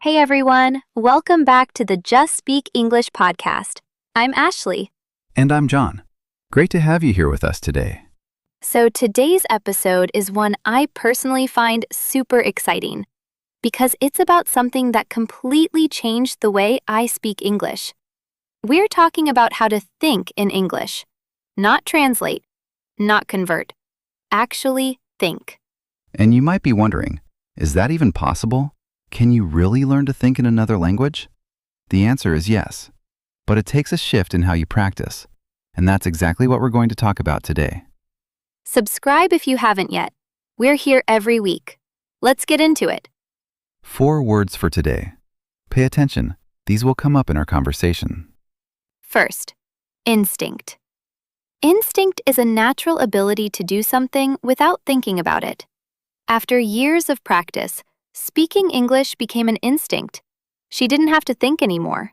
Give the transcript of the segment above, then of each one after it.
Hey everyone, welcome back to the Just Speak English podcast. I'm Ashley. And I'm John. Great to have you here with us today. So today's episode is one I personally find super exciting because it's about something that completely changed the way I speak English. We're talking about how to think in English, not translate, not convert, actually think. And you might be wondering, is that even possible? Can you really learn to think in another language? The answer is yes, but it takes a shift in how you practice, and that's exactly what we're going to talk about today. Subscribe if you haven't yet. We're here every week. Let's get into it. 4 words for today. Pay attention. These will come up in our conversation. First, instinct. Instinct is a natural ability to do something without thinking about it. After years of practice, speaking English became an instinct. She didn't have to think anymore.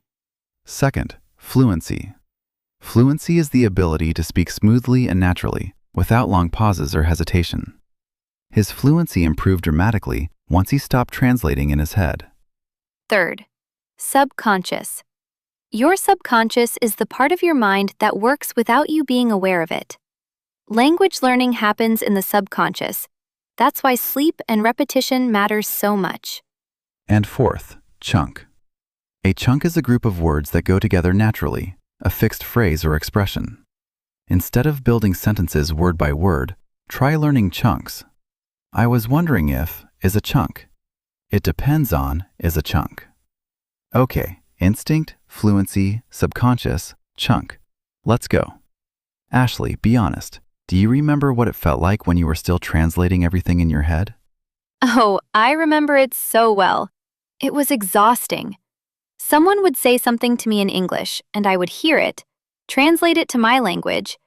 Second, fluency. Fluency is the ability to speak smoothly and naturally, without long pauses or hesitation. His fluency improved dramatically once he stopped translating in his head. Third, subconscious. Your subconscious is the part of your mind that works without you being aware of it. Language learning happens in the subconscious. That's why sleep and repetition matters so much. And fourth, chunk. A chunk is a group of words that go together naturally, a fixed phrase or expression. Instead of building sentences word by word, try learning chunks. I was wondering if is a chunk. It depends on is a chunk. Okay, instinct, fluency, subconscious, chunk. Let's go. Ashley, be honest. Do you remember what it felt like when you were still translating everything in your head? Oh, I remember it so well. It was exhausting. Someone would say something to me in English, and I would hear it, translate it to my language,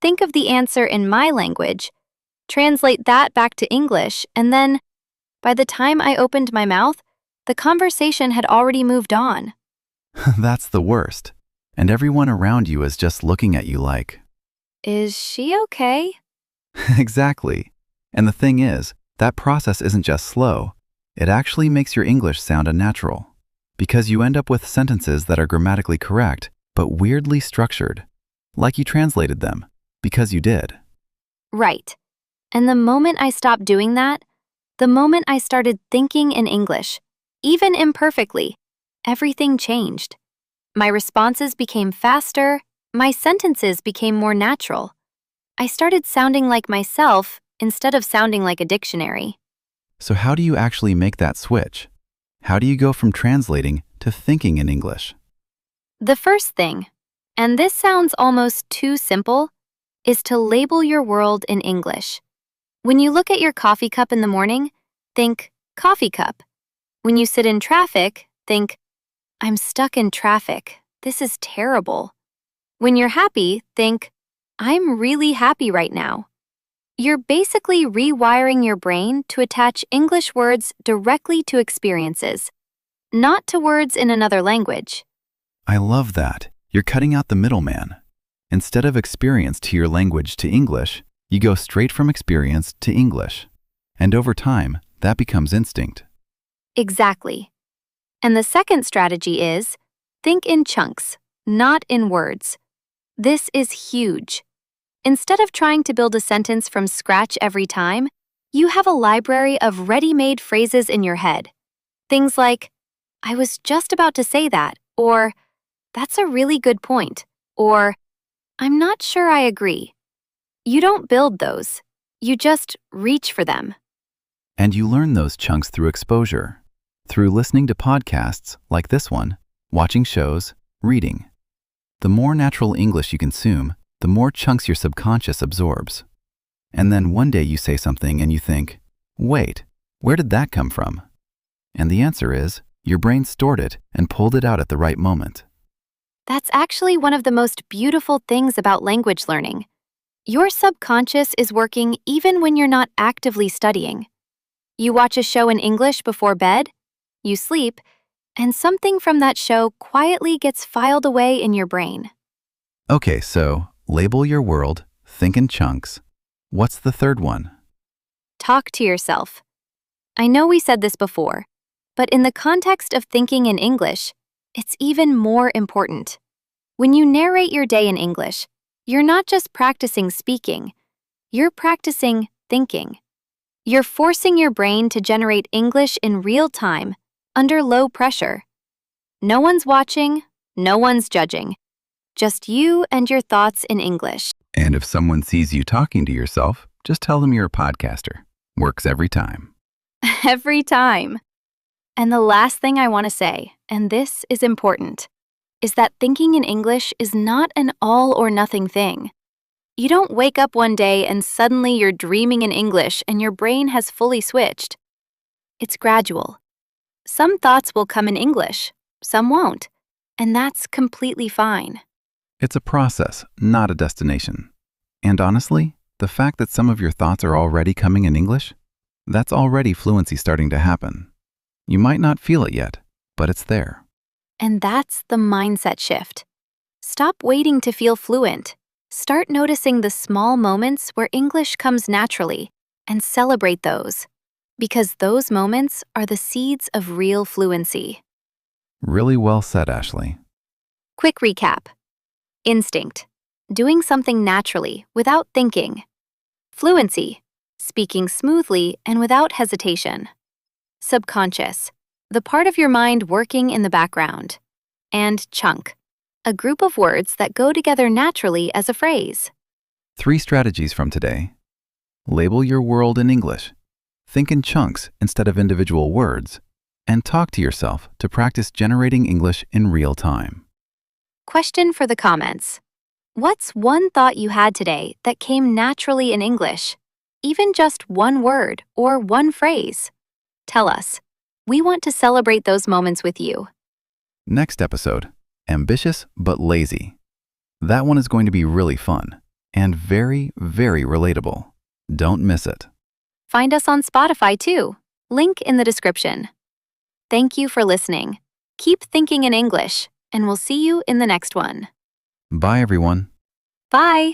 think of the answer in my language, translate that back to English, and then, by the time I opened my mouth, the conversation had already moved on. That's the worst. And everyone around you is just looking at you like, Is she okay? exactly. And the thing is, that process isn't just slow. It actually makes your English sound unnatural. Because you end up with sentences that are grammatically correct, but weirdly structured. Like you translated them, because you did. Right. And the moment I stopped doing that, the moment I started thinking in English, even imperfectly, everything changed. My responses became faster, my sentences became more natural. I started sounding like myself instead of sounding like a dictionary. So how do you actually make that switch? How do you go from translating to thinking in English? The first thing, and this sounds almost too simple, is to label your world in English. When you look at your coffee cup in the morning, think coffee cup. When you sit in traffic, think, I'm stuck in traffic. This is terrible. When you're happy, think, I'm really happy right now. You're basically rewiring your brain to attach English words directly to experiences, not to words in another language. I love that. You're cutting out the middleman. Instead of experience to your language to English, you go straight from experience to English. And over time, that becomes instinct. Exactly. And the second strategy is, think in chunks, not in words. This is huge. Instead of trying to build a sentence from scratch every time, you have a library of ready-made phrases in your head. Things like, I was just about to say that, or, that's a really good point, or, I'm not sure I agree. You don't build those. You just reach for them. And you learn those chunks through exposure, through listening to podcasts like this one, watching shows, reading. The more natural English you consume, the more chunks your subconscious absorbs. And then one day you say something and you think, wait, where did that come from? And the answer is, your brain stored it and pulled it out at the right moment. That's actually one of the most beautiful things about language learning. Your subconscious is working even when you're not actively studying. You watch a show in English before bed, you sleep, and something from that show quietly gets filed away in your brain. Okay, so label your world, think in chunks. What's the third one? Talk to yourself. I know we said this before, But in the context of thinking in English, it's even more important. When you narrate your day in English, you're not just practicing speaking, you're practicing thinking. You're forcing your brain to generate English in real time, under low pressure. No one's watching, no one's judging. Just you and your thoughts in English. And if someone sees you talking to yourself, just tell them you're a podcaster. Works every time. Every time. And the last thing I want to say, and this is important, is that thinking in English is not an all or nothing thing. You don't wake up one day and suddenly you're dreaming in English and your brain has fully switched. It's gradual. Some thoughts will come in English, some won't, and that's completely fine. It's a process, not a destination. And honestly, the fact that some of your thoughts are already coming in English, that's already fluency starting to happen. You might not feel it yet, but it's there. And that's the mindset shift. Stop waiting to feel fluent. Start noticing the small moments where English comes naturally and celebrate those, because those moments are the seeds of real fluency. Really well said, Ashley. Quick recap. Instinct, doing something naturally without thinking. Fluency, speaking smoothly and without hesitation. Subconscious, the part of your mind working in the background. And chunk, a group of words that go together naturally as a phrase. 3 strategies from today. Label your world in English. Think in chunks instead of individual words. And talk to yourself to practice generating English in real time. Question for the comments. What's one thought you had today that came naturally in English? Even just one word or one phrase? Tell us. We want to celebrate those moments with you. Next episode, ambitious but lazy. That one is going to be really fun and very, very relatable. Don't miss it. Find us on Spotify too. Link in the description. Thank you for listening. Keep thinking in English, and we'll see you in the next one. Bye, everyone. Bye!